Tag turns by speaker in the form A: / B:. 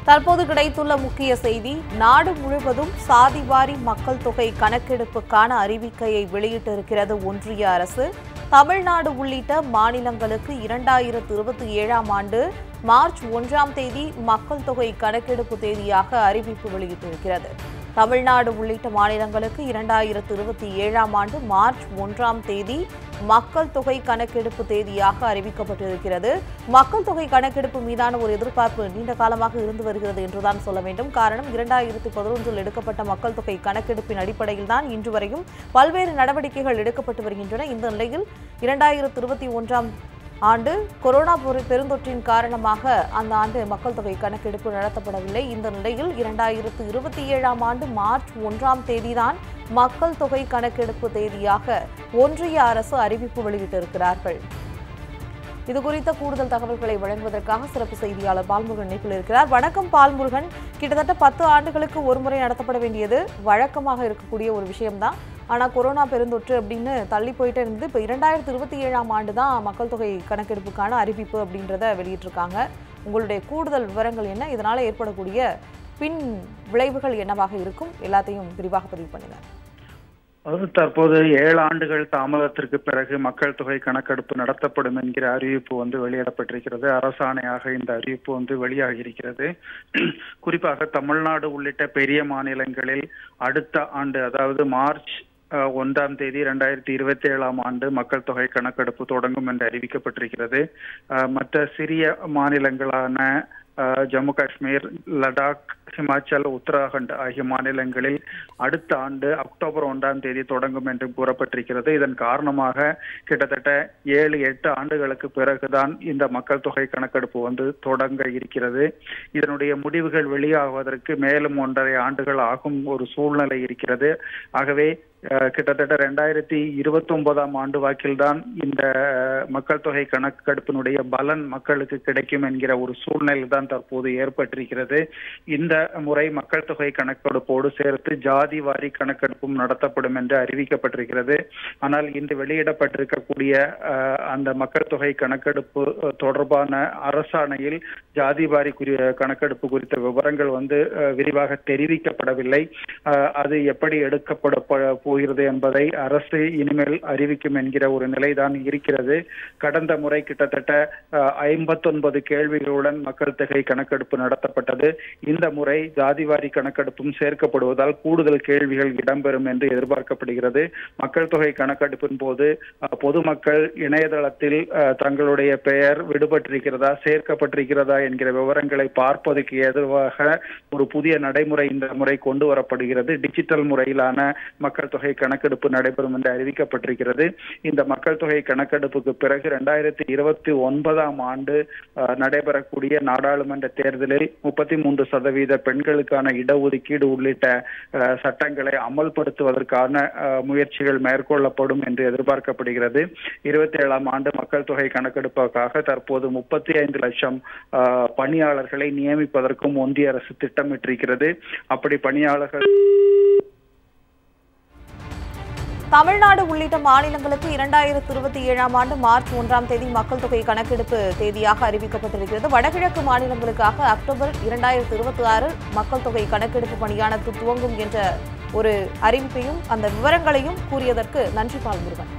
A: தற்போது கிடைத்துள்ள முக்கிய செய்தி, நாடு முழுவதும் சாதிவாரி மக்கள் தொகை கணக்கெடுப்புக்கான அறிவிக்கையை வெளியிட்டிருக்கிறது ஒன்றிய அரசு. தமிழ்நாடு உள்ளிட்ட மாநிலங்களுக்கு 2027ஆம் ஆண்டு மார்ச் 1ஆம் தேதி மக்கள் தொகை கணக்கெடுப்பு தேதியாக அறிவிப்பு வெளியிட்டிருக்கிறது. தமிழ்நாடு உள்ளிட்ட மாநிலங்களுக்கு 2027ஆம் ஆண்டு மார்ச் 1ஆம் தேதி மக்கள் தொகை கணக்கெடுப்பு தேதியாக அறிவிக்கப்பட்டிருக்கிறது. மக்கள் தொகை கணக்கெடுப்பு மீதான ஒரு எதிர்பார்ப்பு நீண்ட காலமாக இருந்து வருகிறது என்றுதான் சொல்ல வேண்டும். காரணம், 2011இல் எடுக்கப்பட்ட மக்கள் தொகை கணக்கெடுப்பின் அடிப்படையில் தான் இன்று வரையும் பல்வேறு நடவடிக்கைகள் எடுக்கப்பட்டு வருகின்றன. இந்த நிலையில் 2021ஆம் ஆண்டு கொரோனா பெருந்தொற்றின் காரணமாக அந்த ஆண்டு மக்கள் தொகை கணக்கெடுப்பு நடத்தப்படவில்லை. இந்த நிலையில் 2027ஆம் ஆண்டு மார்ச் 1ஆம் தேதிதான் மக்கள் தொகை கணக்கெடுப்பு தேதியாக ஒன்றிய அரசு அறிவிப்பு வெளியிட்டிருக்கிறார்கள். இதுகுறித்த கூடுதல் தகவல்களை வழங்குவதற்காக சிறப்பு செய்தியாளர் பால்முருகன் இணைப்பில் இருக்கிறார். வணக்கம் பால்முருகன். கிட்டத்தட்ட 10 ஆண்டுகளுக்கு ஒருமுறை நடத்தப்பட வேண்டியது வழக்கமாக இருக்கக்கூடிய ஒரு விஷயம்தான். ஆனால் கொரோனா பெருந்தொற்று அப்படின்னு தள்ளி போயிட்டே இருந்தது. இப்போ 2027ஆம் ஆண்டு தான் மக்கள் தொகை கணக்கெடுப்புக்கான அறிவிப்பு அப்படின்றத வெளியிட்டிருக்காங்க. உங்களுடைய கூடுதல் விவரங்கள் என்ன? இதனால் ஏற்படக்கூடிய பின் விளைவுகள் என்னவாக இருக்கும்? எல்லாத்தையும் விரிவாக பதிவு பண்ணுங்க.
B: தற்போது 7 ஆண்டுகள் தாமதத்திற்கு பிறகு மக்கள் தொகை கணக்கெடுப்பு நடத்தப்படும் என்கிற அறிவிப்பு வெளியிடப்பட்டிருக்கிறது. அரசாணையாக இந்த அறிவிப்பு வெளியாகி இருக்கிறது. குறிப்பாக தமிழ்நாடு உள்ளிட்ட பெரிய மாநிலங்களில் அடுத்த ஆண்டு, அதாவது மார்ச் 1ஆம் தேதி 2027ஆம் ஆண்டு மக்கள் தொகை கணக்கெடுப்பு தொடங்கும் என்று அறிவிக்கப்பட்டிருக்கிறது. மற்ற சிறிய மாநிலங்களான ஜம்மு காஷ்மீர், லடாக், ஹிமாச்சல், உத்தராகண்ட் ஆகிய மாநிலங்களில் அடுத்த ஆண்டு அக்டோபர் 1ஆம் தேதி தொடங்கும் என்று கூறப்பட்டிருக்கிறது. இதன் காரணமாக கிட்டத்தட்ட 7-8 ஆண்டுகளுக்கு பிறகுதான் இந்த மக்கள் தொகை கணக்கெடுப்பு தொடங்க இருக்கிறது. இதனுடைய முடிவுகள் வெளியாகுவதற்கு மேலும் 1.5 ஆண்டுகள் ஆகும் ஒரு சூழ்நிலை இருக்கிறது. ஆகவே கிட்டத்தட்ட 2029ஆம் ஆண்டு வாக்கில்தான் இந்த மக்கள் தொகை கணக்கெடுப்பினுடைய பலன் மக்களுக்கு கிடைக்கும் என்கிற ஒரு சூழ்நிலை தான் தற்போது ஏற்பட்டிருக்கிறது. இந்த முறை மக்கள் தொகை கணக்கெடுப்போடு சேர்த்து ஜாதி வாரி கணக்கெடுப்பும் நடத்தப்படும் என்று அறிவிக்கப்பட்டிருக்கிறது. ஆனால் இன்று வெளியிடப்பட்டிருக்கக்கூடிய அந்த மக்கள் தொகை கணக்கெடுப்பு தொடர்பான அரசாணையில் ஜாதி வாரி கணக்கெடுப்பு குறித்த விவரங்கள் விரிவாக தெரிவிக்கப்படவில்லை. அது எப்படி எடுக்கப்பட போகிறது என்பதை அரசு இனிமேல் அறிவிக்கும் என்கிற ஒரு நிலைதான் இருக்கிறது. கடந்த முறை கிட்டத்தட்ட 59 கேள்விகளுடன் மக்கள் தொகை கணக்கெடுப்பு நடத்தப்பட்டது. இந்த முறை ஜாதிவாரி கணக்கெடுப்பும் சேர்க்கப்படுவதால் கூடுதல் கேள்விகள் இடம்பெறும் என்று எதிர்பார்க்கப்படுகிறது. மக்கள் தொகை கணக்கெடுப்பின் போது பொதுமக்கள் இணையதளத்தில் தங்களுடைய பெயர் விடுபட்டிருக்கிறதா, சேர்க்கப்பட்டிருக்கிறதா என்கிற விவரங்களை பார்ப்பதற்கு எதிராக ஒரு புதிய நடைமுறை இந்த முறை கொண்டு வரப்படுகிறது. டிஜிட்டல் முறையிலான மக்கள் தொகை கணக்கெடுப்பு நடைபெறும் என்று அறிவிக்கப்பட்டிருக்கிறது. இந்த மக்கள் தொகை கணக்கெடுப்புக்கு பிறகு 2029ஆம் ஆண்டு நடைபெறக்கூடிய நாடாளுமன்ற தேர்தலில் 33% பெண்களுக்கான இடஒதுக்கீடு உள்ளிட்ட சட்டங்களை அமல்படுத்துவதற்கான முயற்சிகள் மேற்கொள்ளப்படும் என்று எதிர்பார்க்கப்படுகிறது. 27ஆம் ஆண்டு மக்கள் தொகை கணக்கெடுப்புக்காக தற்போது 35 லட்சம் பணியாளர்களை நியமிப்பதற்கும் ஒன்றிய அரசு திட்டமிட்டிருக்கிறது. அப்படி பணியாளர்கள்
A: தமிழ்நாடு உள்ளிட்ட மாநிலங்களுக்கு 2027ஆம் ஆண்டு மார்ச் 1ஆம் தேதி மக்கள் தொகை கணக்கெடுப்பு தேதியாக அறிவிக்கப்பட்டிருக்கிறது. வடகிழக்கு மாநிலங்களுக்காக அக்டோபர் 2026 மக்கள் தொகை கணக்கெடுப்பு பணியானது துவங்கும் என்ற ஒரு அறிவிப்பையும் அந்த விவரங்களையும் கூறியதற்கு நன்றி பால்முருகன்.